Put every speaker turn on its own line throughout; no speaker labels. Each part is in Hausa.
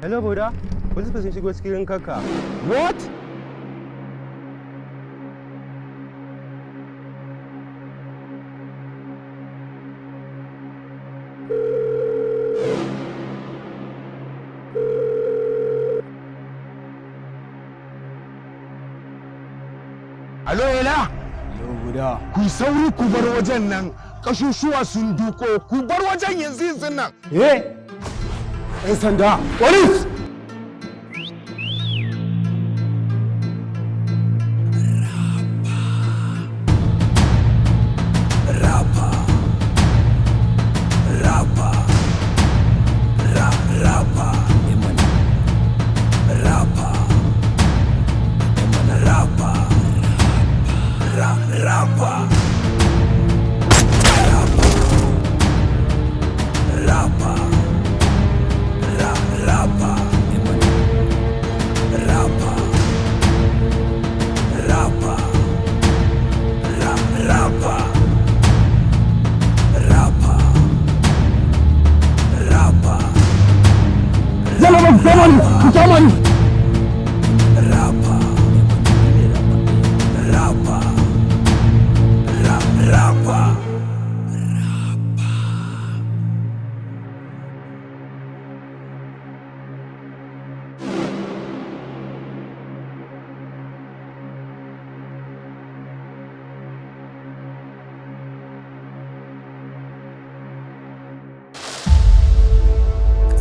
Hello, Boda. Police sun shigo cikin kaka.
What?
Alo Ela?
Guda.
Ku sauri ku bar wajen nan. Kashushuwa sun duko. Ku bar wajen yanzu nan.
Eh? ‘Yan sanda. Police!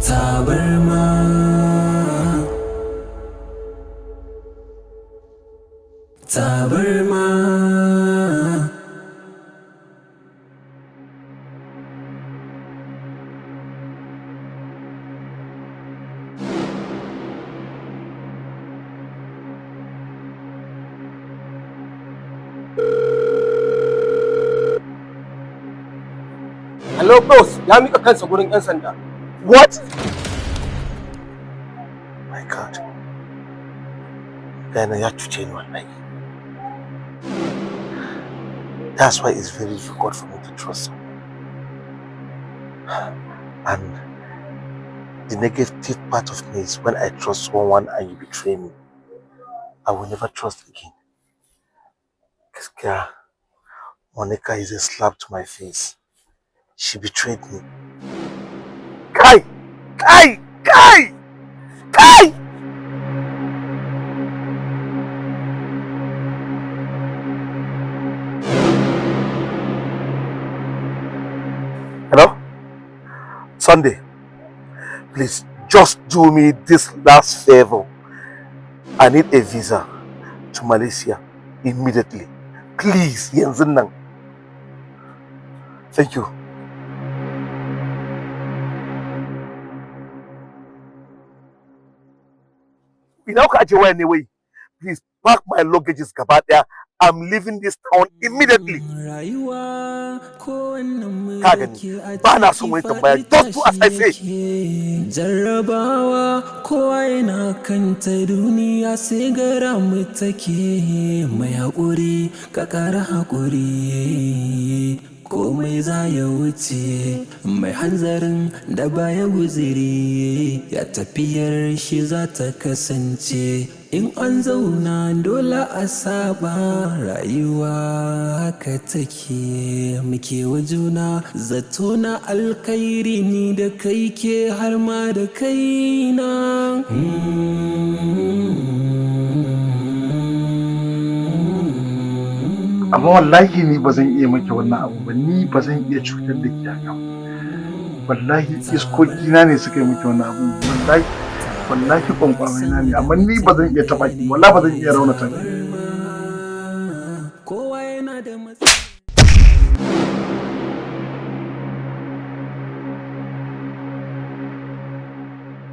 Tabarma. Tabarma.
Hello, boss. Ya mika kansa gurin ‘yan sanda.
What?
My God. Gana ya cuce ni wallahi. That's why it's very difficult for me to trust him. And the negative part of me is when I trust someone and you betray me, I will never trust again. Gaskiya, Monica is a slap to my face. She betrayed me. Kai! Kai! Kai! Kai! Hello? Sunday, please just do me this last favor. I need a visa to Malaysia immediately. Please, yanzu nan. Thank you. Ina ka aje waya ne wai? Please pack my luggages gaba daya. I'm leaving this town immediately. Ka gani, ba na son wani tambaya. Just do as I say.
Jarrabawa kowa yana kanta duniya sai gara mu take mai haƙuri ka ƙara haƙuri. Komai za ya wuce mai hanzarin da baya guziri ya tafiyar shi za ta kasance in an zauna dole a saba rayuwa haka take muke wa juna zato na alkhairi ni da kai ke har ma da kaina.
Amma wallahi ni ba zan iya maki wannan abu ba, ni ba zan iya cutar da ki haka. Wallahi iskokina ne suka yi maki wannan abu, wallahi kwankwamai na ne, amma ni ba zan iya taɓa ki, wallahi ba zan iya raunata ki.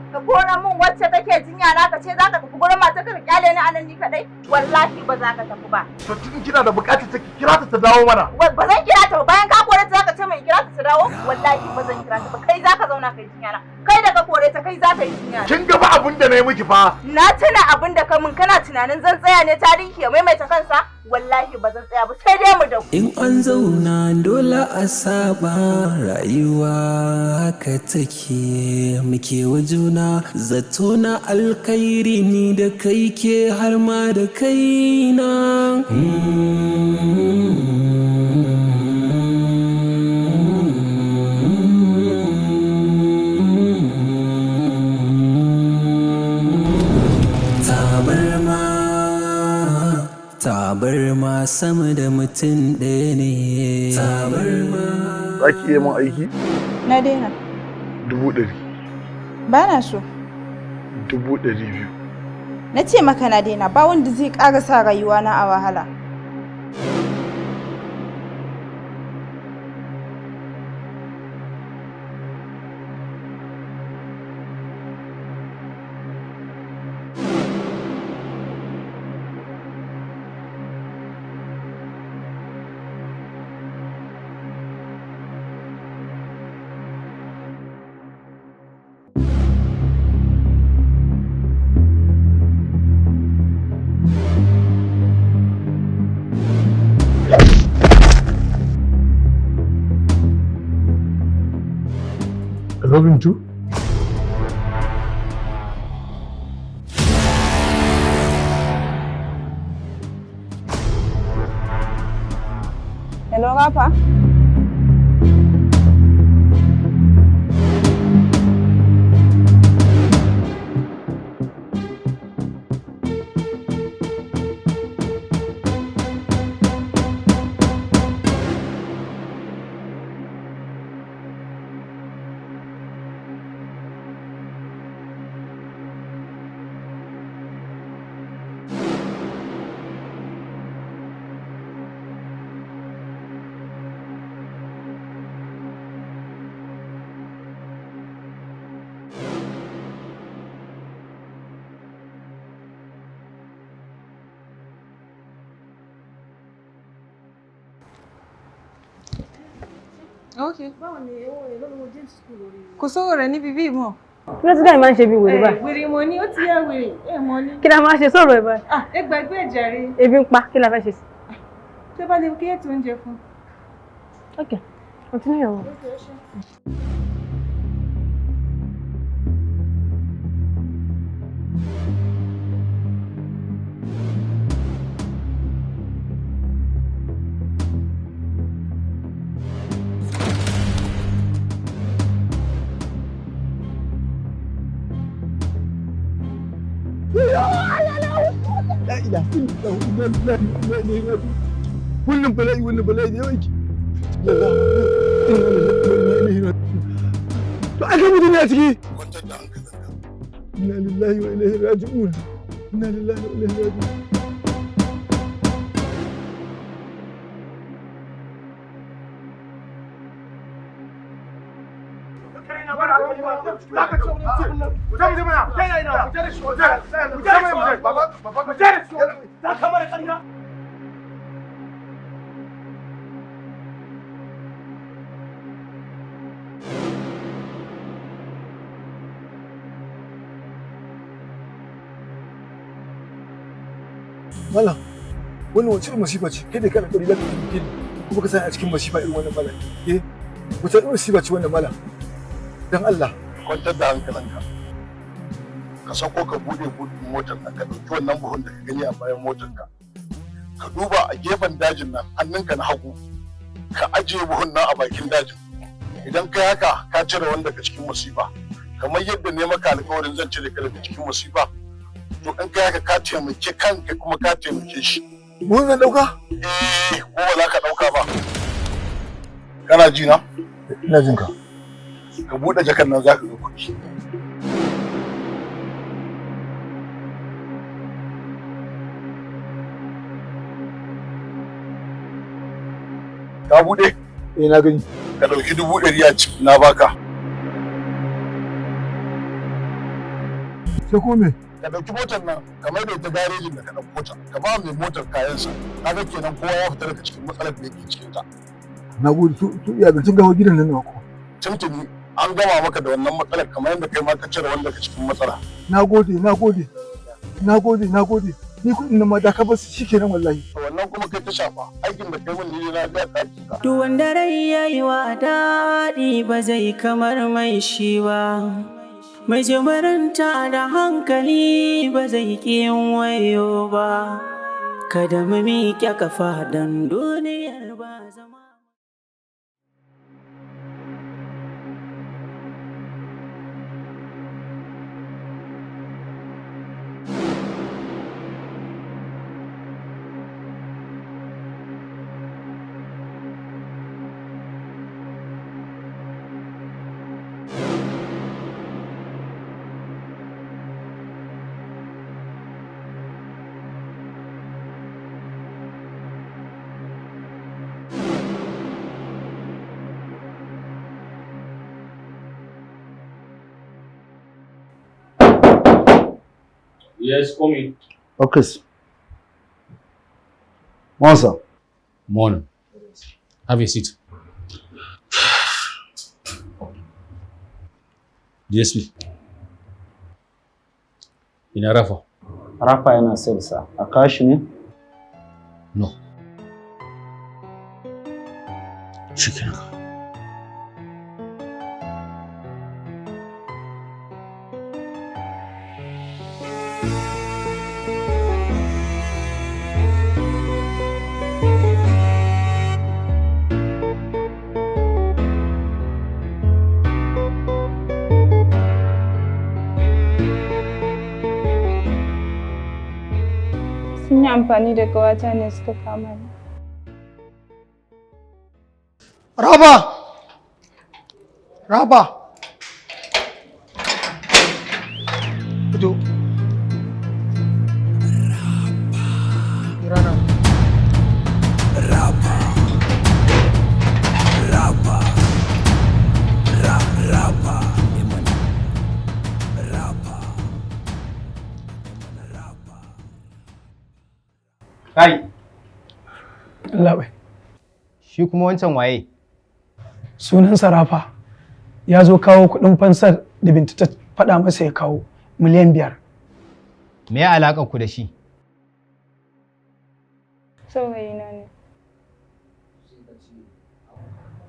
Ka kora min wacce take jinya na ka ce za ka tafi gurin matar ka kyale ni anan ni kadai wallahi ba za ka tafi ba.
To tun kina da bukatar ta kira ta dawo mana.
Ba zan kira ta ba bayan ka kore ta za ka ce mai kira ta dawo wallahi ba zan kira ta ba kai za ka zauna kai jinya na kai da ka kore ta kai za ka yi jinya.
Kin ga ba abin da na yi miki fa.
Na tuna abin da ka min kana tunanin zan tsaya ne tarihi ya maimaita kansa wallahi wallahi ba zan tsaya ba sai dai mu da
in an zauna dole a saba rayuwa haka take muke wa juna zato na alkhairi ni da kai ke har ma da kaina Tabarma sama da mutum ɗaya ne. Tabarma.
Za ki iya min aiki?
na daina
100,000.
ba na so
200,000.
na ce maka na daina ba wanda zai ƙara sa rayuwa na a wahala
Robin too?
hello Rafa
Ok. Kò sówó rẹ̀ níbi bí mọ̀.
Kí ló ti dá ìmáa ń ṣe bí wèrè báyìí?
Wèrè mọ̀ ni ó ti yá wèrè. Mọ̀ ni.
Kí la máa ṣe sọ̀rọ̀ ẹ̀ báyìí?
Ẹ gbàgbé ẹ̀jàre.
Ebi ń pa, kí la fẹ́ ṣe sí?
Tó bá lè kí ètò oúnjẹ fún.
Ok, continue your work.
Wannan bala'i da yawa yake. To aka mutu ne a ciki. Inna lillahi wa ilaihi raji'un. Inna lillahi wa ilaihi raji'un. Mala, wannan wace masifa ce? Kai da kana kuri zaka tafi kuma ka sani a cikin masifa irin wannan mala. Wace masifa ce wannan mala? Dan Allah,
Kwantar da hankalinka. Ka sako ka bude motar ka ɗauki wannan buhun da ka gani a bayan motar ka. Ka duba a gefen dajin nan hannunka na hagu. Ka ajiye buhun nan a bakin dajin. Idan kai haka ka cire wanda daga cikin masifa. Kamar yadda ne maka alƙawarin zan cire ka daga cikin masifa. To in kai haka ka taimake kanka kuma ka taimake shi.
mun zan dauka?
Ko ba za ka dauka ba. Kana ji na?
Ina jin ka.
Ka bude jakan nan za ka ga kuɗi. Ka bude?
Na gani.
Ka dauki 100,000 a ciki na baka.
Sai ko me?
Ka dauki motar nan kamar da ita garejin da ka dauko ta ka ba mai motar kayansa kaga kenan kowa ya fita daga cikin matsalar da yake cikin ta.
Na gode to iya zancen gawa gidan nan na ko.
Tuntuni an gama maka da wannan matsalar kamar yadda kai ma ka cire wanda ka cikin matsala.
Na gode. ni kuɗin nan ma da ka bar su shikenan wallahi.
Wannan kuma kai ta shafa aikin da kai mun ni na ga ka ji ka.
Duk wanda rai yayi wa daɗi ba zai kamar mai shi ba. Mai jimarinta da hankali ba zai ƙi yin wayo ba. Kada mu miƙe kafa don duniyar ba zama.
Yes, come in.
Okay. Monsa.
Morning. Have a seat. DSP. Ina Rafa.
Rafa yana salsa. A kashi ne?
No. Chicken.
Sun yi amfani da ƙawata ne suka kama ni.
Rafa! Rafa! Fito. Rana.
Kai,
Allah bai.
shi kuma wancan waye?
Sunansa Rafa. Ya zo kawo kuɗin fansar da Binta ta faɗa masa ya kawo miliyan 5.
Me ya alaƙar ku da shi?
Saurayina ne.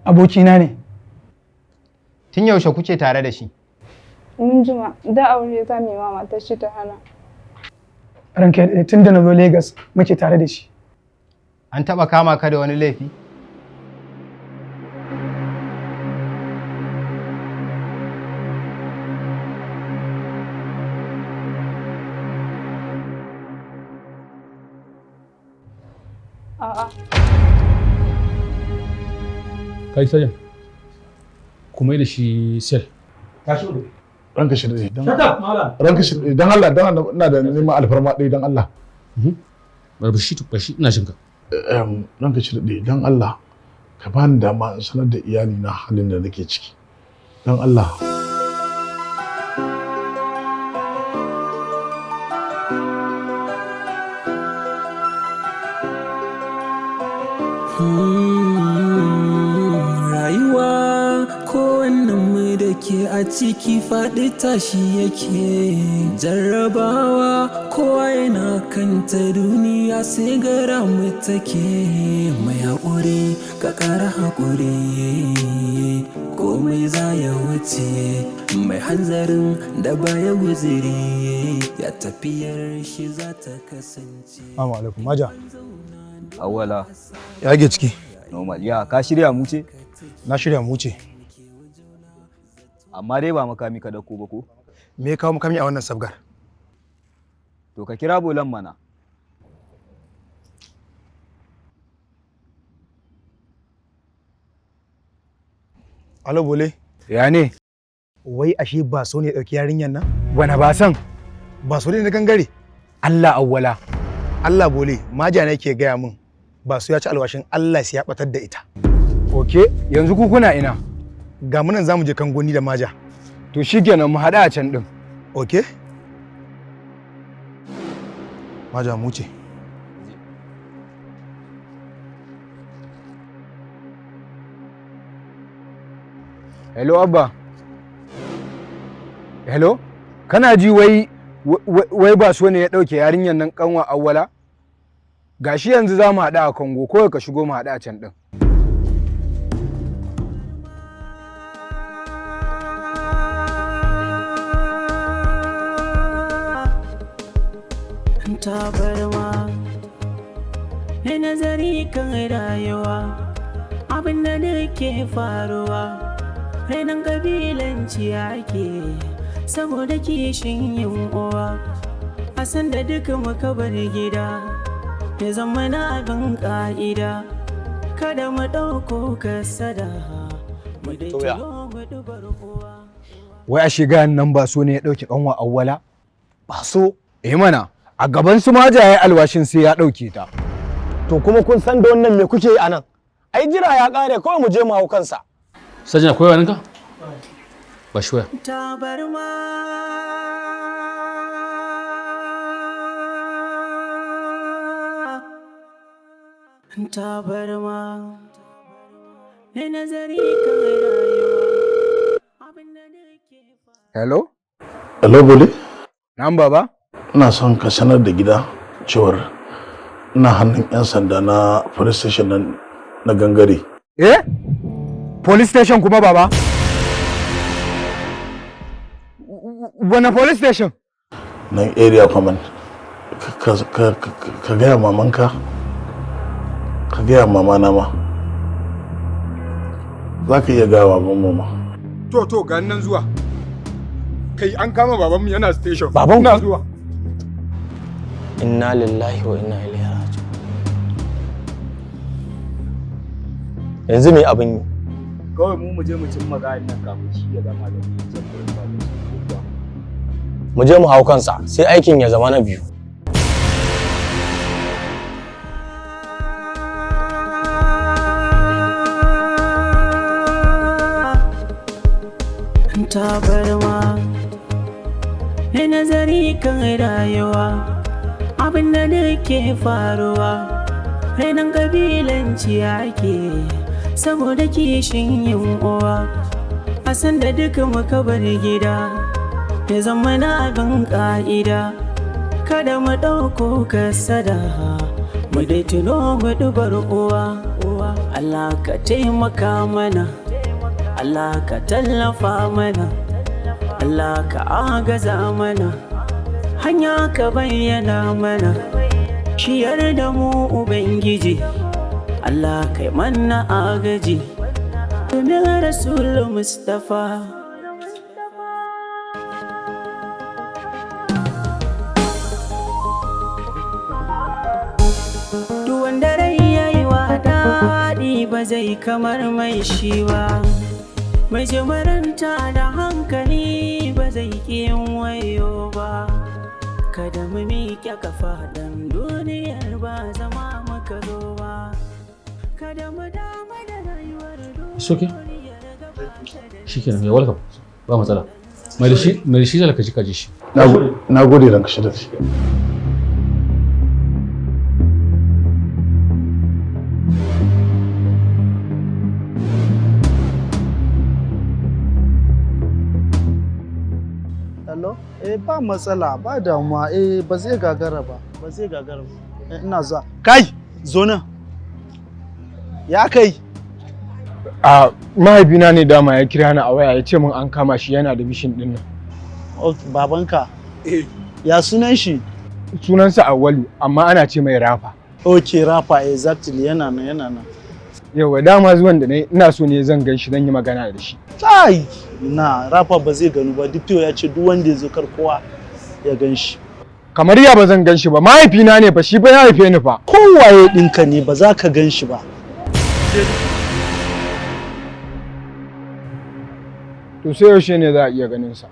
Abokina ne.
Tun yaushe kuke tare da shi?
Mun jima, da aure za mu yi wa matar shi ta hana.
Ranka ya tun da na zo Legas muke tare da shi.
An taɓa kama ka da wani laifi?
A'a.
Kai sajan. Kuma da shi sel.
Ranka shi dai dan ranka shi dai dan Allah ina da neman alfarma dai dan Allah.
Bashi ina shinka.
Ranka shi dai dan Allah ka bani dama in sanar da iyali na halin da nake ciki. Dan Allah.
Rayuwa kowannen mu da ke a ciki faɗi tashi yake jarrabawa kowa yana kanta duniya sai gara mu take mai haƙuri ka ƙara haƙuri komai za ya wuce mai hanzarin da baya guziri ya tafiyar shi za ta kasance.
Assalamu alaikum Maja.
Awwala.
Ya ge ciki.
Normal. Ya ka shirya mu ce?
Na shirya mu wuce.
Amma dai ba makami ka dauko ba ko?
Me ya kawo makami a wannan sabgar?
To ka kira bolan mana.
Alo bole.
Ya ne?
Wai ashe ba so ne dauki yarinyan nan? Wana ba san. Ba so ne na gangare.
Allah awwala.
Allah bole, Maja ne ke gaya min. Ba su ya ci alwashin Allah sai ya batar da ita.
Oke, yanzu ku kuna ina?
Ga munan zamu je kan goni da Maja.
To shikenan mu haɗa a can din.
Oke? Maja mu ce.
Hello Abba. Hello? Kana ji wai wai ba so ne ya ɗauke yarinyar nan kanwa awwala? Gashi yanzu za mu haɗu a Kongo, kawai ka shigo mu haɗu a can ɗin.
Tabarma na nazari kan rayuwa, abin da ke faruwa rainan kabilanci ake saboda kishin yin uwa. A san da duka muka bar gida ya zama na abin ka'ida, kada mu ɗauko kasada mu dai tuno mu dubar uwa.
Wai a shiga nan ba so ne ya ɗauke kanwa awwala? Ba so? Mana. A gaban su ma jaye alwashin sai ya ɗauke ta.
To kuma kun san da wannan me kuke yi anan? Ai jira ya ƙare kawai mu je mu hau kansa.
Sajina akwai wani ka? Ba shi waya.
Tabarma tabarma na nazari kan rayuwa.
Hello?
Hello Bole?
Nan baba?
Ina son ka sanar da gida cewar ina hannun 'yan sanda na police station na gangare.
Police station kuma baba? Wane police station?
Nan area command. Ka gaya mamanka? Ka gaya mamana ma. Za ka iya gaya baban mama.
To ga nan zuwa. Kai an kama babanmu yana station.
Baban
na zuwa.
Inna lillahi wa inna ilaihi raji'un. Yanzu me abin yi?
Kawai mu je mu cimma gayin nan kafin shi ya gama da
mu je mu hau kansa sai aikin ya zama na biyu.
Tabarma na nazari kan rayuwa, abin da ke faruwa rainan kabilanci ake saboda kishin yin uwa. A san da duka muka bar gida ya zama na abin ka'ida, kada mu ɗauko kasada mu dai tuno mu dubar uwa. Allah ka taimaka mana, Allah ka tallafa mana, Allah ka agaza mana, hanya ka bayyana mana, ciyar da mu Ubangiji, Allah kai mana agaji, domin Rasul Mustapha. Duk wanda rai yayi wa daɗi ba zai kamar mai shi ba. Mai jimaranta da hankali ba zai ƙi yin wayo ba. Kada mu miƙe kafa dan duniyar ba zama muka zo ba. Kada mu dama da rayuwar
duniya. Shikenan ya welcome. Ba matsala. Mai da shi zalaka ji kaji shi.
Na gode ranka shi da shi.
Ba matsala ba damuwa ba zai gagara ba ina zuwa kai zo nan ya kai
mahaifina ne dama ya kira ni a waya ya ce min an kama shi yana da mission din nan.
Babanka ya sunan shi?
Sunansa Awwalu amma ana ce mai Rafa.
Rafa exactly yana nan
yawa dama zuwan da ina so ne zan gan shi zan yi magana da shi.
Kai na Rafa ba zai ganu ba, duk ya ce duk wanda ya zo kar kowa ya gan shi.
Kamar ya ba zan gan shi ba, mahaifina ne fa, shi ba ya haife ni fa.
Kowaye ɗinka ne ba za ka gan shi ba.
To sai yaushe ne za a iya ganin sa?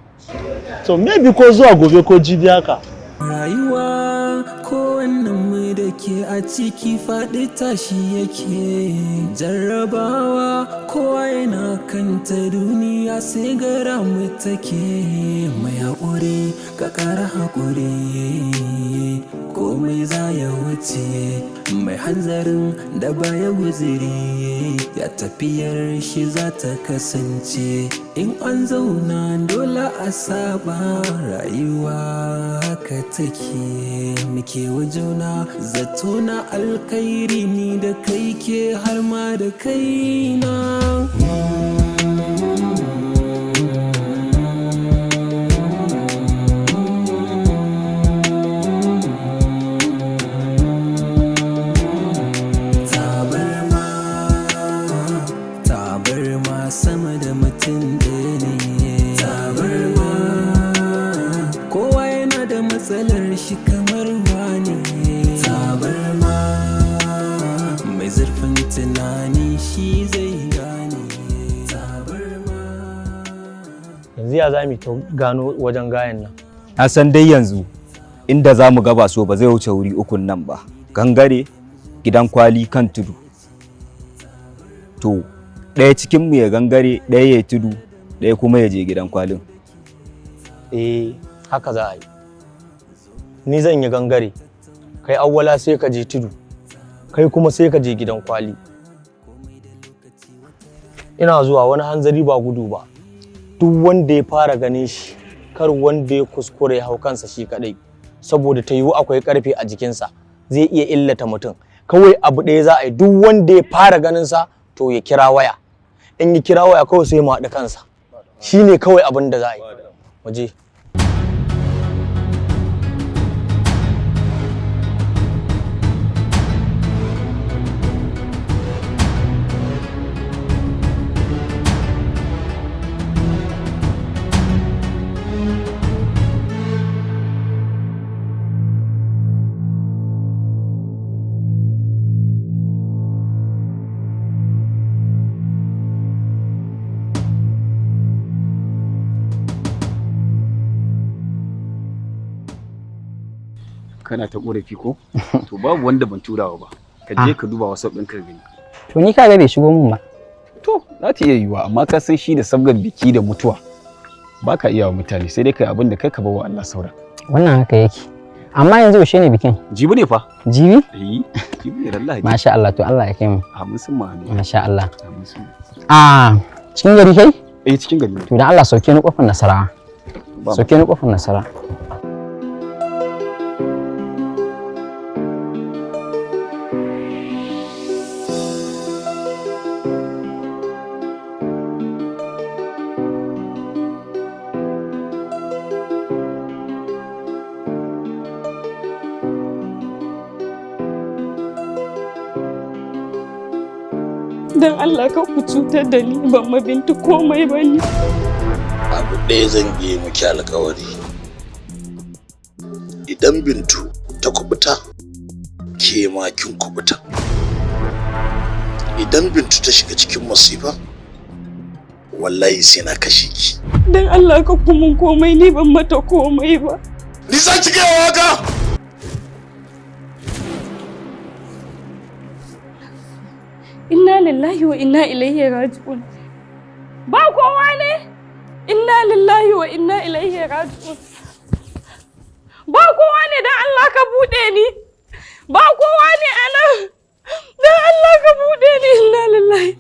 To maybe ko zuwa gobe ko jibi haka.
Rayuwa ko wannan mai da ke a ciki faɗi tashi yake jarrabawa, kowa yana kanta duniya sai gara mu take mai haƙuri ka ƙara haƙuri. komai za ya wuce mai hanzarin da baya guziri ya tafiyar shi za ta kasance in an zauna dole a saba rayuwa haka take muke wa juna zato na alkhairi ni da kai ke har ma da kaina sama da mutum ɗaya ne tabarma kowa yana da matsalar shi kamar wani tabarma mai zurfin tunani shi zai gane tabarma.
Yanzu ya za mu ta gano wajen gayan nan?
Na san dai yanzu inda za mu gaba so ba zai wuce wuri ukun nan ba, gangare, gidan kwali, kan tudu. To ɗaya cikinmu ya gangare, ɗaya ya tudu, ɗaya kuma ya je gidan kwalin.
Haka za a yi. Ni zan yi gangare, kai awwala sai ka je tudu, kai kuma sai ka je gidan kwali. Ina zuwa wani hanzari ba gudu ba. Duk wanda ya fara ganin shi, kar wanda ya kuskure ya hau kansa shi kadai, saboda ta yiwu akwai karfe a jikinsa, zai iya illata mutum. Kawai abu ɗaya za a yi, duk wanda ya fara ganin sa to ya kira waya. In yi kira waya kawai sai mu haɗu kansa, shi ne kawai abin da za a yi. Waje.
Kana ta korafi ko? To babu wanda ban turawa ba. Ka je ka duba WhatsApp ɗin ka gani.
To ni kaga bai shigo mun ba.
To za ta iya yiwuwa amma ka san shi da sabgar biki da mutuwa. Ba ka iya wa mutane sai dai kai abin da kai ka bawa Allah sauran.
Wannan haka yake. Amma yanzu yaushe ne bikin?
Jibi ne fa.
Jibi?
Jibi ne wallahi.
Masha Allah to Allah ya kai mu.
Amin sun ma ne.
Masha Allah.
Amin sun.
Cikin gari kai?
Cikin gari.
To dan Allah sauke ni kofar Nasara. Sauke ni kofar Nasara.
Dan Allah ka ku cutar da ni ban ma Bintu komai ba ni.
Abu ɗaya zan yi miki alƙawari. Idan Bintu ta kubuta, ke ma kin kubuta. Idan Bintu ta shiga cikin masifa, wallahi sai na kashe ki.
Dan Allah ka ku mun komai ni ban mata komai ba.
Ni za ki gaya waka?
Inna lillahi wa inna ilaihi raji'un. Ba kowa ne? Inna lillahi wa inna ilaihi raji'un. Ba kowa ne dan Allah ka bude ni. Ba kowa ne anan. Dan Allah ka bude ni inna lillahi.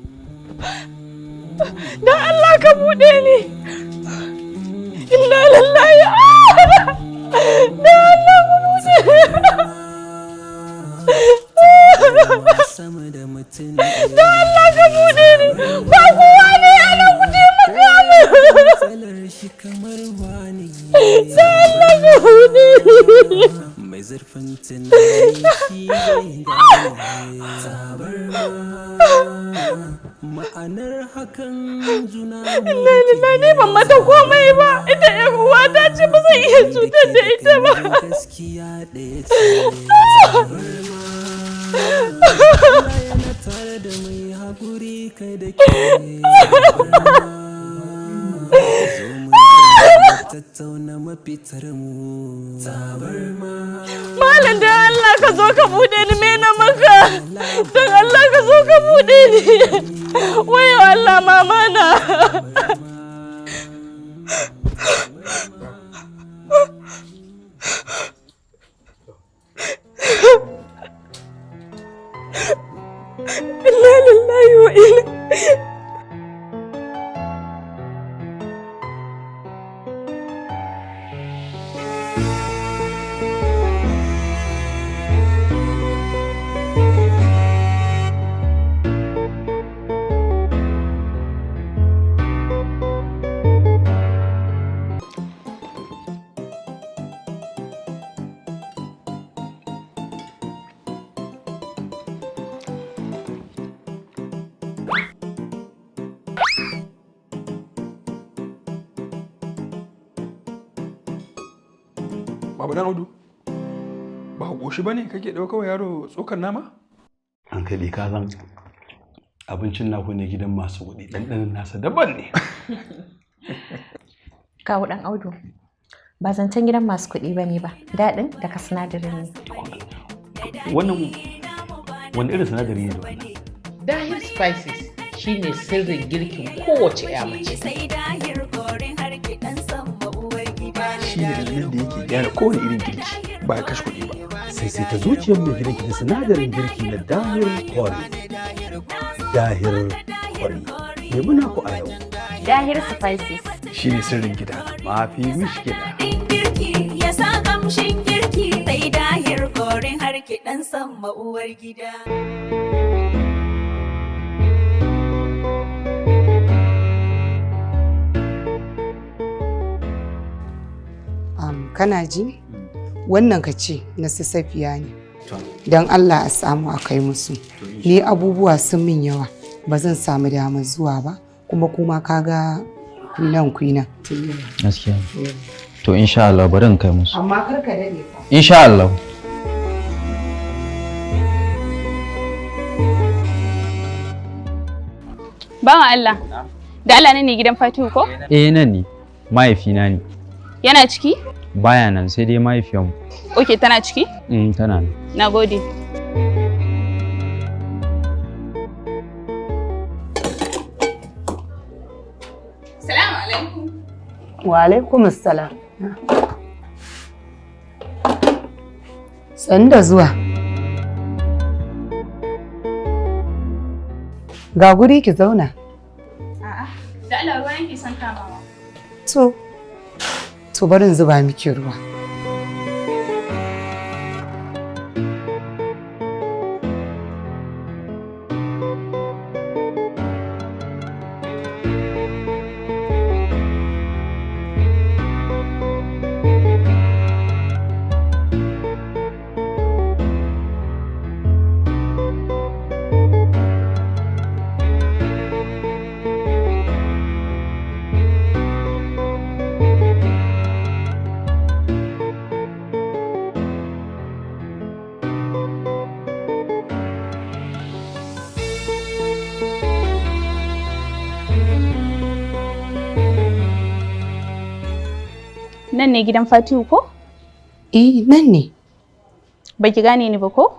Dan Allah ka bude ni. Inna lillahi. Dan Allah ka bude ni. Da Allah ka bude ni, ba kowa ne ana guje maka min. Da Allah ka bude ni. Mai zurfin tunani ma'anar hakan juna ne ban mata komai ba, ita ƴar uwata ce ba zan iya cutar da ita ba. Gaskiya ɗaya ce. Yana tare da mai haƙuri kai da ke tattauna mafitar mu tabarma. Malam da Allah ka zo ka bude ni me na maka. Dan Allah ka zo ka bude ni. Wayo Allah mama na. inna lillahi wa inna
Baba dan Audu, ba goshi bane kake ɗauka wa yaro tsokar nama?
An kai ka zan abincin naku ne gidan masu kuɗi, ɗanɗanin nasa daban ne.
Kawo dan Audu, ba zancen gidan masu kuɗi bane ba, daɗin daga sinadarin ne.
Wannan wani irin sinadari ne da wannan?
Dahir spices shine sirrin girkin kowace ya mace.
Shi ne dalilin da yake gyara kowane irin girki ba ya kashe kuɗi ba.
Sai ta zuciyar mai gidanki da sinadarin girki na Dahir Curry. Dahir Curry. Me muna ku a yau?
Dahir spices.
Shi ne sirrin gida. Mafi mishkila.
Girki ya sa kamshin girki sai Dahir Curry har ki dan san uwar gida.
Kana ji? Wannan ka ce na su Safiya ne. Don Allah a samu a kai musu. Ni abubuwa sun min yawa, ba zan samu damar zuwa ba, kuma kaga nan kuina.
Gaskiya. To insha Allah bari in kai musu.
Amma kar ka dade fa.
Insha Allah.
Bawan Allah, da Allah ne gidan Fatihu ko?
Nan ne, mahaifina ne.
Yana ciki?
Baya nan sai dai mahaifiyarmu.
Ok, tana ciki?
Tana nan.
Na gode. Salamu alaikum.
Wa alaikum salam. Sani da zuwa. Ga guri ki zauna.
A'a, da Allah ruwa yake son kamawa.
To barin zuba miki ruwa.
Nan ne gidan Fatihu ko?
Nan ne.
Baki gane ni ba ko?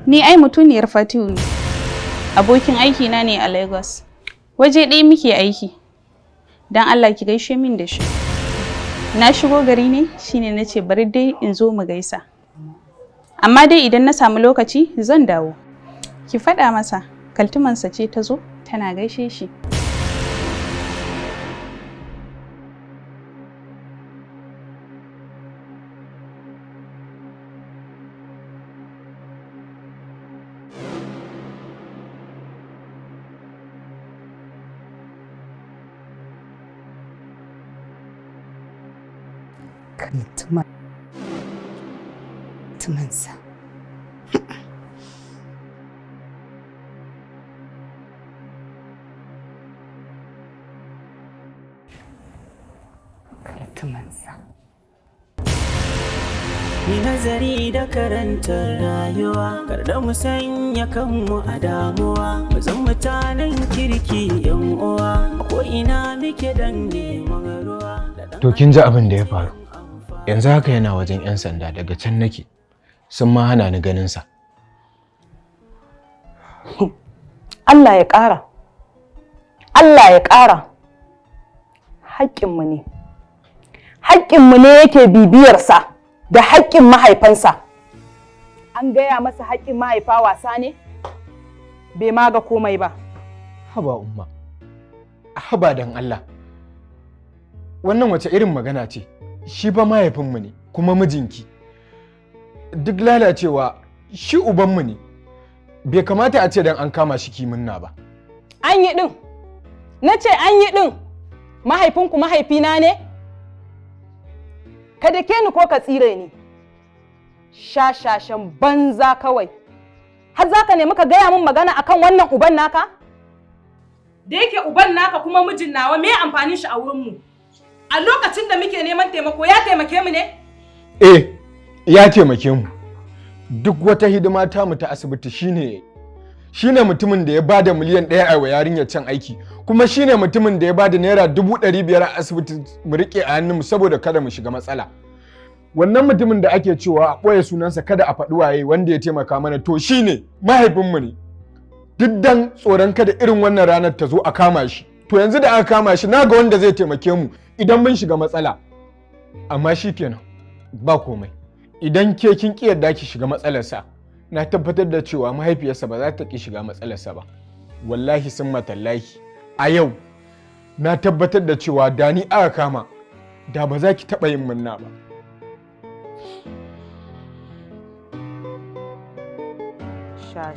Ni ai mutuniyar Fatihu ne. Abokin aiki na ne a Lagos. Waje ɗaya muke aiki. Dan Allah ki gaishe min da shi. Na shigo gari ne shine nace bari dai in zo mu gaisa. Amma dai idan na samu lokaci zan dawo. Ki faɗa masa kaltumansa ce ta zo tana gaishe shi.
Tumansa. Tumansa.
Ni nazari da karantar rayuwa, kar da mu sanya kanmu a damuwa, mu zan mutanen kirki yan uwa, ko ina muke dan neman ruwa.
To kin ji abin da ya faru. Yanzu haka yana wajen 'yan sanda, daga can nake. Sun ma hana ni ganin sa.
Allah ya ƙara. Allah ya ƙara. Haƙƙinmu ne. Haƙƙinmu ne yake bibiyarsa da haƙƙin mahaifansa. An gaya masa haƙƙin mahaifa wasa ne? bai ma ga komai ba.
Haba umma, haba dan Allah. Wannan wace irin magana ce? Shi fa mahaifinmu ne kuma mijinki. Duk lalacewa shi ubanmu ne. Bai kamata a ce dan an kama shi kiminna ba.
An yi ɗin. Na ce an yi ɗin. Mahaifinku mahaifina ne? Ka dake ni ko ka tsire ni? Shashashan banza kawai. Har za ka nemi ka gaya min magana akan wannan uban naka? Da yake uban naka kuma mijin nawa me amfanin shi a wurinmu? A lokacin da muke neman taimako ya taimake mu ne?
Eh, ya taimake mu. Duk wata hidima ta mu ta asibiti shine mutumin da ya bada miliyan 1 a wa yarinyar can aiki, kuma shine mutumin da ya bada naira 500,000 a asibiti mu rike a hannunmu saboda kada mu shiga matsala. Wannan mutumin da ake cewa a ɓoye sunansa kada a faɗi waye wanda ya taimaka mana to shine mahaifinmu ne. Duk dan tsoron kada irin wannan ranar ta zo a kama shi. To yanzu da aka kama shi na ga wanda zai taimake mu idan mun shiga matsala. Amma shi kenan ba komai. Idan ke kin ki yadda ki shiga matsalarsa, na tabbatar da cewa mahaifiyarsa ba za ta ki shiga matsalarsa ba. Wallahi sun matallahi a yau na tabbatar da cewa da ni aka kama da ba za ki taɓa yin munna ba.
Sha.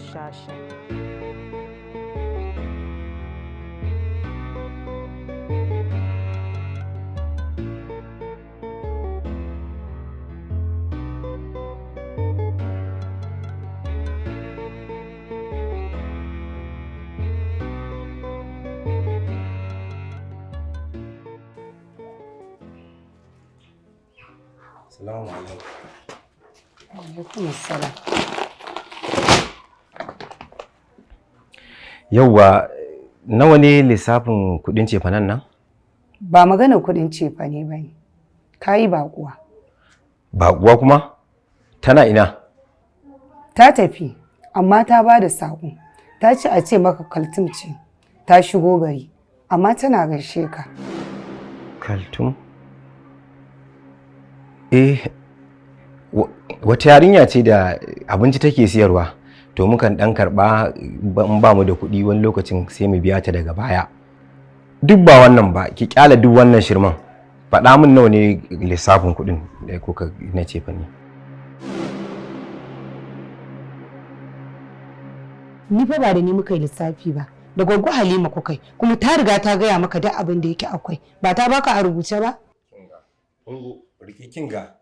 Assalamu alaikum.
Alaikum assalam.
Yauwa, nawa ne lissafin kudin cefanen nan?
Ba maganar kudin cefane ba ne. Ka yi baƙuwa.
Baƙuwa kuma? Tana ina?
Ta tafi, amma ta ba da saƙo. Ta ce a ce maka Kaltum ce. Ta shigo gari, amma tana gaishe ka.
Kaltum? Wata yarinya ce da abinci take siyarwa. To mukan dan karba in ba mu da kuɗi wani lokacin sai mu biya ta daga baya. Duk ba wannan ba, ki kyala duk wannan shirman. Faɗa min nawa ne lissafin kuɗin da kuka na ce fa ni.
Ni fa ba da ni muka yi lissafi ba, da gwaggo Halima kukai, kuma ta riga ta gaya maka duk abin da yake akwai. Ba ta baka a rubuce ba?
Ungo, rike kinga.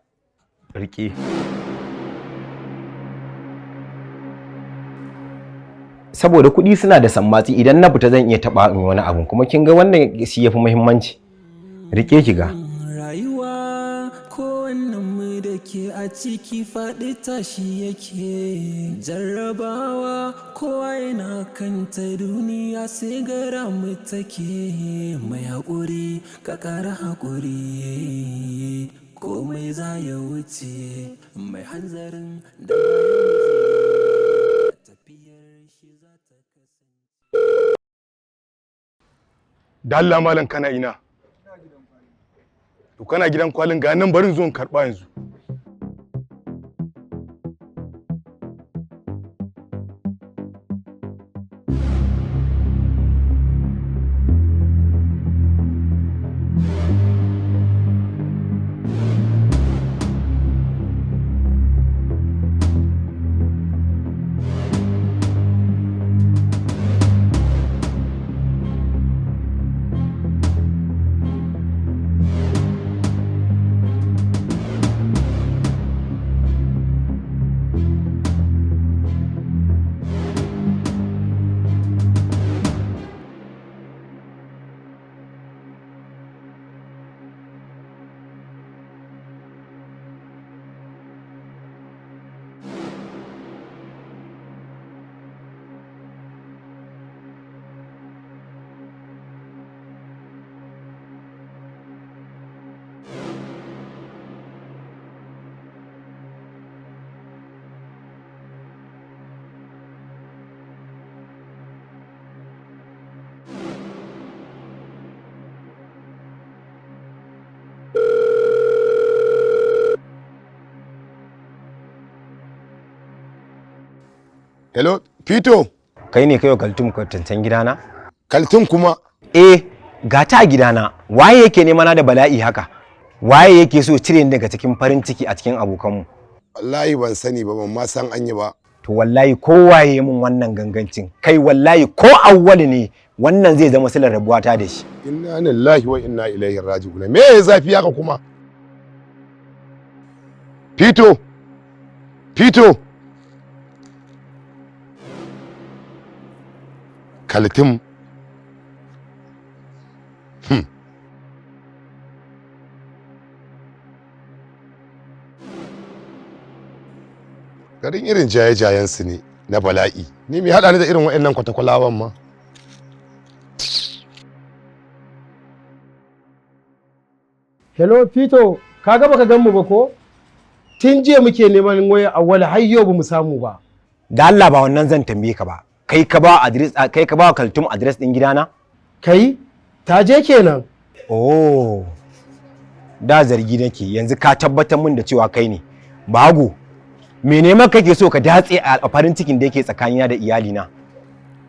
Rike. Saboda kuɗi suna da sammatsi idan na fita zan iya taɓa in wani abu kuma kin ga wannan shi yafi muhimmanci. Rike ki ga.
Rayuwa ko wannan mu da ke a ciki faɗi tashi yake jarrabawa kowa yana kanta duniya sai gara mu take mai haƙuri ka ƙara haƙuri komai za ya wuce mai hanzarin da
Da Allah malam kana ina? To kana gidan kwalin ga nan barin zo in karba yanzu. Hello, Fito.
Kai ne kaiwa Kaltum kwatantan gidana?
Kaltum kuma?
Eh, ga ta a gidana. Waye yake nema na da bala'i haka? Waye yake so cire ni daga cikin farin ciki a cikin abokanmu?
Wallahi ban sani ba, ban ma san an yi ba.
To wallahi kowaye mun wannan gangancin. Kai wallahi ko Awwalu ne wannan zai zama silar rabuwata da shi.
Inna lillahi wa inna ilaihi raji'un. Me ya zafi haka kuma? Fito. Fito. Kaltum. Garin irin jaye-jayensu ne na bala'i. Ni mai haɗa ni da irin waɗannan kwatakwalawan ma.
Hello Fito, kaga baka gan mu ba ko? Tun jiya muke neman waya Awwalu har yau ba mu samu ba.
Da Allah ba wannan zan tambaye ka ba. Kai ka ba address, kai ka ba Kaltum address din gidana?
Kai ta je kenan.
Oh. Da zargi nake, yanzu ka tabbatar min da cewa kai ne. Bago. Me neman kake so ka datse a farin cikin da yake tsakanina da iyalina?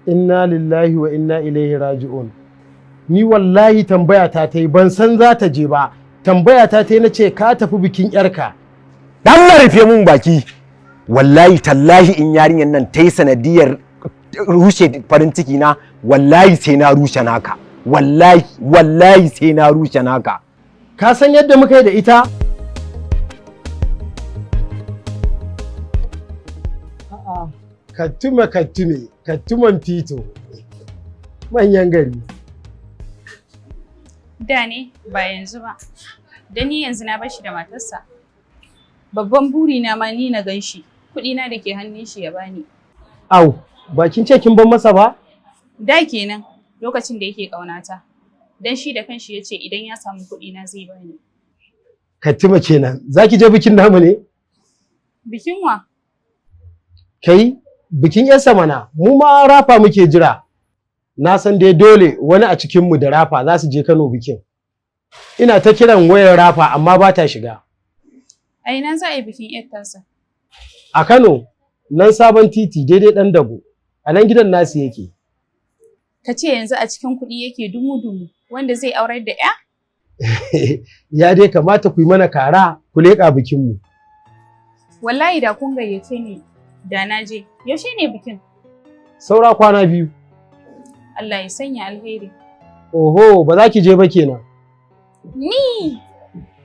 Inna lillahi wa inna ilaihi raji'un. Ni wallahi tambaya ta yi ban san za ta je ba. Tambaya ta yi na ce ka tafi bikin yarka.
Dan rufe mun baki. Wallahi tallahi in yarinyar nan ta yi sanadiyar rushe farin ciki na, wallahi sai na rushe naka. Wallahi sai na rushe naka.
Ka san yadda muka yi da ita? Kattuman Fito. Manyan gari.
Da ne ba yanzu ba. Da ni yanzu na bashi da matarsa. Babban buri na ma ni na ganshi. Kuɗi na da ke hannun shi ya bani.
Au, bakin ce kin ban masa ba?
Da kenan lokacin da yake ƙaunata. Dan shi da kanshi ya ce idan ya samu kuɗi na zai bani.
Kattuma kenan. Za ki je bikin namu ne?
Bikin wa?
Kai, bikin yarsa mana. Mu ma rafa muke jira. Na san dai dole wani a cikinmu da rafa za su je Kano bikin. Ina ta kiran wayar rafa amma ba ta shiga.
A ina za a yi bikin yar tasa?
A Kano, nan sabon titi daidai ɗan dago. A nan gidan nasu yake.
Ka ce yanzu a cikin kuɗi yake dumu-dumu wanda zai aurar da ya?
Ya dai kamata ku yi mana kara ku leƙa bikinmu.
Wallahi da kun gayyace ni da na je. Yaushe ne bikin?
Saura kwana 2.
Allah ya sanya alheri.
Oho, ba za ki je ba kenan.
Ni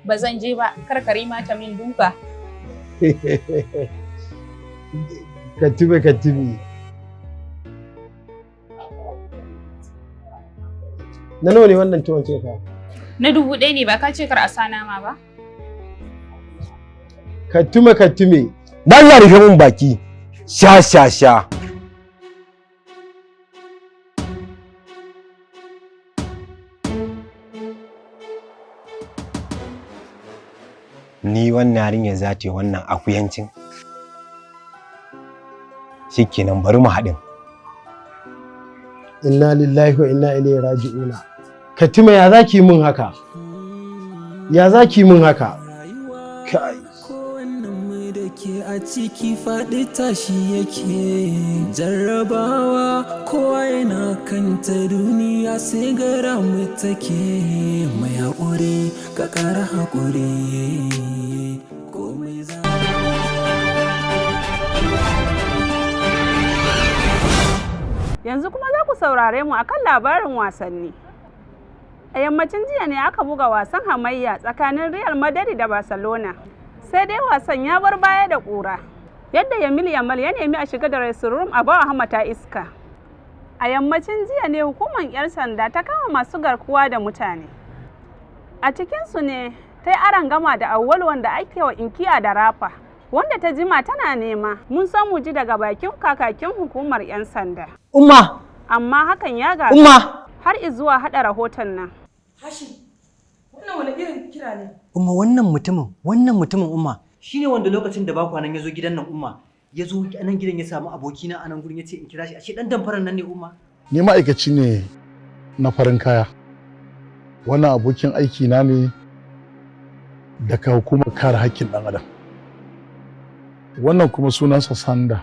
ba zan je ba, kar Karima ta min duka.
Kattibe. Na nawa ne wannan tuwon ce ka?
Na 1000 ne, ba ka ce kar a sa nama ba?
Kattume.
Dan ya rufe mun baki. Sha. Ni wannan yarinya za ta yi wannan akuyancin. Shikenan bari mu haɗin.
Inna lillahi wa inna ilaihi raji'una. Katima ya zaki min haka? Kai.
Ke a ciki faɗi tashi yake jarrabawa kowa yana kanta duniya sai gara mu take mai haƙuri ka ƙara haƙuri komai za
yanzu kuma za ku saurare mu akan labarin wasanni. A yammacin jiya ne aka buga wasan hamayya tsakanin Real Madrid da Barcelona. Sai dai wasan ya bar baya da ƙura. Yadda Yamal ya nemi a shiga da dressing room a bawa hamata iska. A yammacin jiya ne hukumar 'yan sanda ta kama masu garkuwa da mutane. A cikinsu ne ta yi arangama da Awwalu wanda ake wa inkiya da rafa, wanda ta jima tana nema. Mun san mu ji daga bakin kakakin hukumar 'yan sanda.
Umma!
Amma hakan ya gaza.
Umma!
Har izuwa haɗa rahoton nan.
Hashim, wannan wani irin kira ne?
Umma wannan mutumin umma shine wanda lokacin da bakwa nan yazo gidan nan umma yazo nan gidan ya samu abokina a nan gurin yace in kira shi ashe dan damfaran nan ne umma.
Ni ma'aikaci ne na farin kaya. Wannan abokin aiki na ne daga hukumar kare haƙƙin ɗan adam. Wannan kuma sunansa Sanda.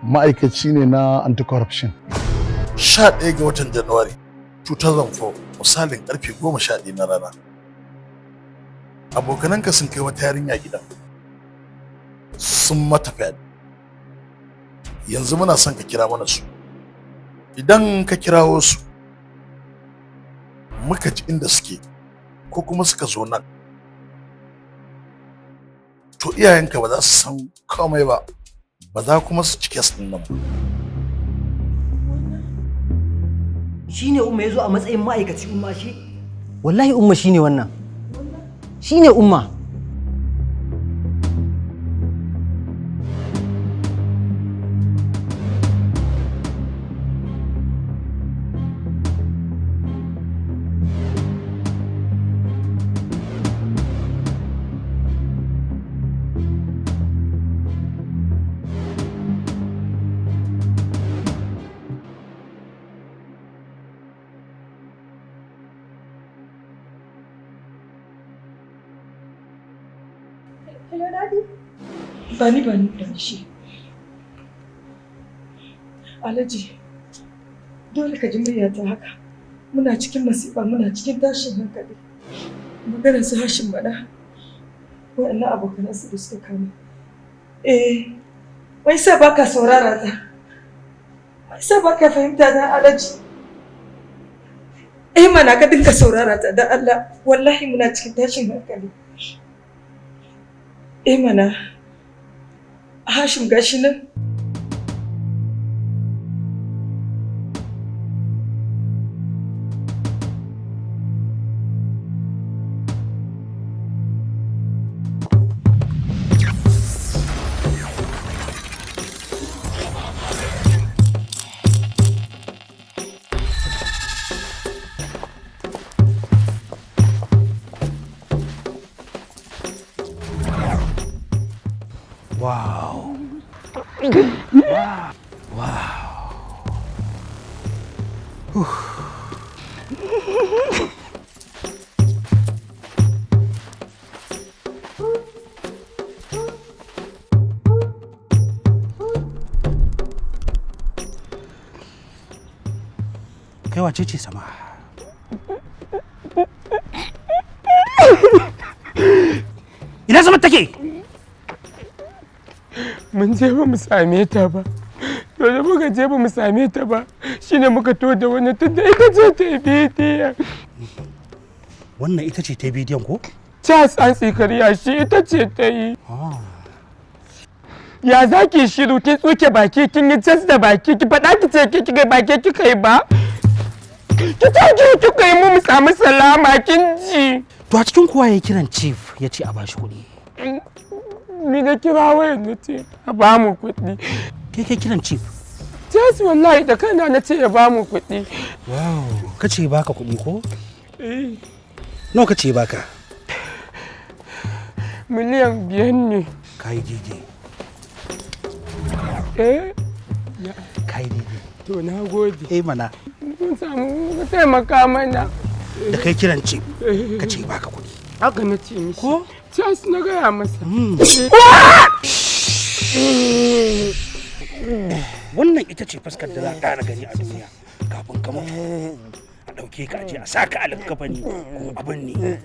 ma'aikaci ne na anti-corruption.
11 ga watan Januwari 2004 misalin karfe 11 na rana. Abokananka sun kai wata yarinya gidan. Sun mata fyaɗe. Yanzu muna son ka kira mana su. Idan ka kirawo su, muka ji inda suke ko kuma suka zo nan, to iyayenka ba za su san komai ba, ba za kuma su ci kes ɗin nan ba.
Shine umma yazo a matsayin ma'aikaci umma shi? Wallahi umma shine wannan. Shine umma.
Hello, Daddy. Bani da shi. Alhaji, dole ka ji muryata haka. Muna cikin masifa, muna cikin tashin hankali. Maganar su Hashim bana. Waɗannan abokanan su da suka kama. Wai sa baka saurara ta. Wai sa baka fahimta ta Alhaji. Mana ka dinka saurara ta dan Allah. Wallahi muna cikin tashin hankali. Mana, Hashim gashi nan.
Wow. Wow. Kai wace ce sama? Ina sama take?
Mun je ba mu same ta ba. To da muka je ba mu same ta ba, shine muka to da wannan tunda ita ce ta bidiyon.
Wannan ita ce ta bidiyon ko?
Cas an tsikariya shi ita ce ta yi. Ya za ki shiru kin tsuke baki kin yi cas da baki ki faɗa ki ce ki ga baki kika yi ba? Ki ce kika yi mu samu salama kin ji.
To a cikin kowa ya kiran chief ya ce a bashi kuɗi.
Ni na kira wayar na ce a ba mu kuɗi.
Kai kiran chief?
Jas wallahi da kaina na ce ya ba mu kuɗi.
Wow, ka ce baka kuɗi ko? Nawa ka ce baka?
Miliyan 5 ne.
Kai daidai. Kai daidai.
To na gode.
Mana.
Mun samu ka taimaka mana.
Da kai kiran chief ka ce baka kuɗi.
Haka na ce mishi. Ko? Jas na gaya masa.
Wannan ita ce fuskar da za ka gani a duniya kafin ka mutu. A ɗauke ka je a saka alkafani ko abin ne.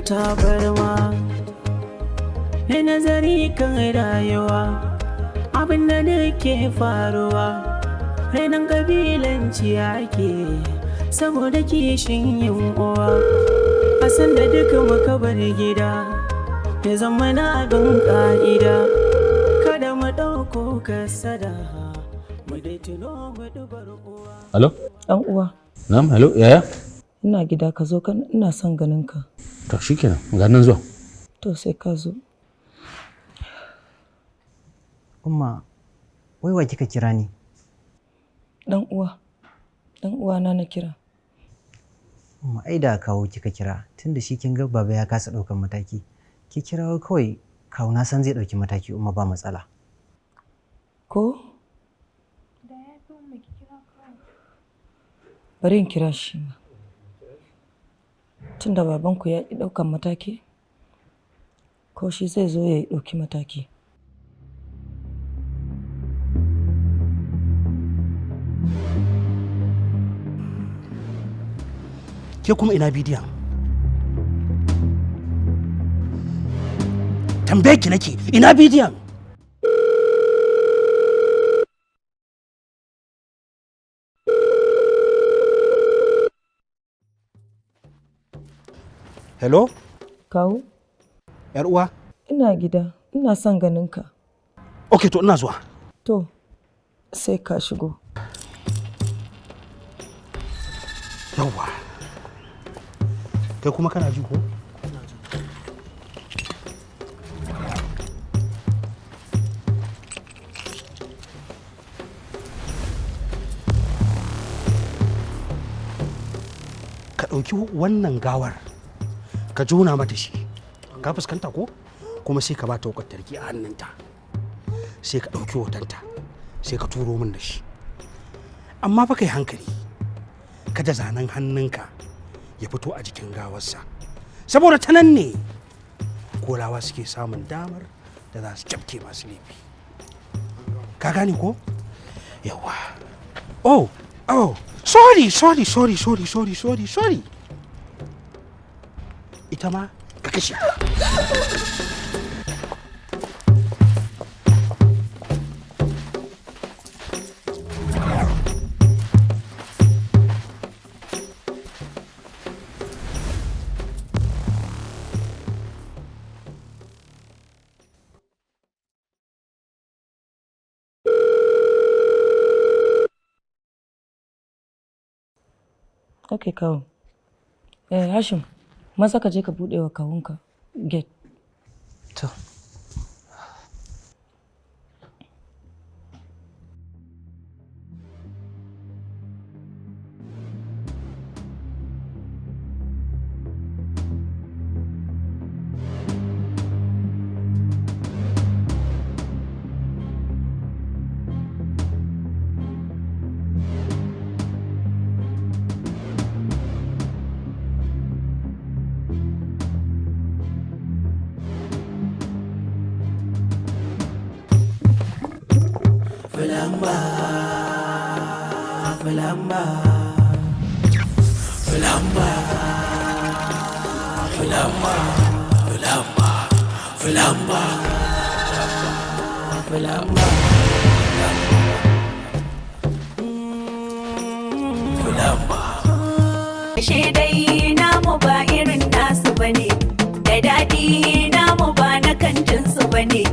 Tabarma na nazari kan rayuwa abin da ke faruwa rainan kabilanci ake saboda kishin yin uwa a san da duka muka bar gida ya zama na bin ka'ida kada mu ɗauko kasada mu dai tuno mu dubar uwa.
Halo?
Ɗan uwa.
Na'am, halo, yaya?
Ina gida ka zo kan ina son ganin ka.
To shikenan, ga nan zuwa.
To sai ka zo.
Umma, wai wa kika kira ni?
Dan uwa. Dan uwa na kira.
Umma ai da kawo kika kira tunda shi kin ga baba ya kasa ɗaukan mataki. Ki kirawo kawai kawo na san zai ɗauki mataki umma ba matsala.
Ko? Bari in kira shi ma. Tunda babanku ya ƙi ɗaukan mataki, ko shi zai zo ya ɗauki mataki.
Ke kuma ina bidiyon? Tambaye ki nake, ina bidiyon? Hello?
Kawu?
Yar uwa?
Ina gida, ina son ganin ka.
Okay, to ina zuwa.
To, sai ka shigo.
Yawwa. Kai kuma kana ji ko? Ka ɗauki wannan gawar ka jona mata shi, ka fuskanta ko? Kuma sai ka ba ta wuƙar tarki a hannunta, sai ka ɗauki hotonta sai ka turo min da shi. Amma fa kai hankali, kada zanen hannunka ya fito a jikin gawarsa, saboda ta nan ne kolawa suke samun damar da za su cafke masu laifi. Ka gane ko? Yawa. Oh, sorry. Ita ma ka kashe.
Ok, kawo. Hashim, maza ka je ka buɗe wa kawunka gate.
To.
Ashe dai namu ba irin nasu bane, da daɗi namu ba na kantinsu bane.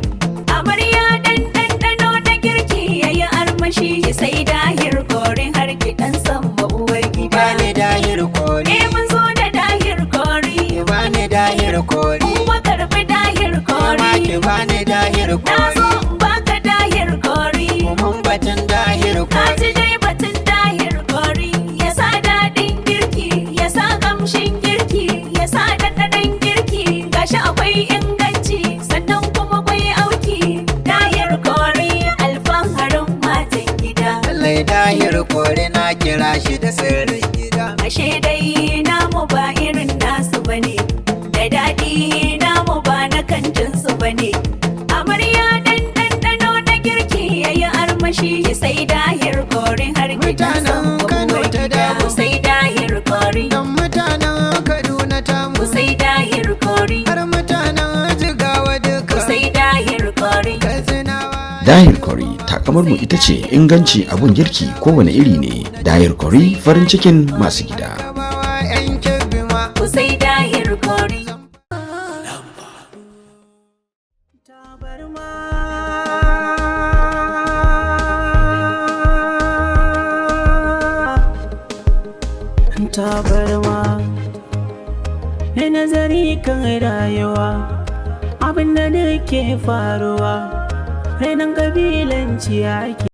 Amarya ɗanɗano na girki yayi armashi sai dahir korin har kiɗan san uwar gida.
Bani dahir kori.
Mun zo da dahir kori.
Bani dahir kori.
Kuma karɓi dahir kori.
Ki bani dahir kori.
Na zo in baka dahir kori.
Mun batun dahir kori.
Ka ji dai batun dahir kori. Ya sa daɗin girki, ya sa ƙamshin girki, ya sa ɗanɗanon girki. Gashi akwai inganci, sannan kuma akwai auki. Dahir kori alfaharin matan gida.
Lallai dahir kori na kira shi da sirrin gida.
Ashe dai namu ba irin nasu bane, da daɗi namu ba na kantinsu bane. Amarya ɗanɗano na girki yayi armashi sai dahir kori har gidan san uwar gida. Sai dahir kori.
Dan mutanen Kaduna ta mu.
Sai dahir kori.
Har mutanen Jigawa duka.
Sai dahir kori.
Dahir Kori takamar mu ita ce inganci abun girki kowane iri ne. Dahir Kori farin cikin masu gida.
Sai dahir kori.
Tabarma na nazari kan rayuwa, abin da ke faruwa, rainan kabilanci ake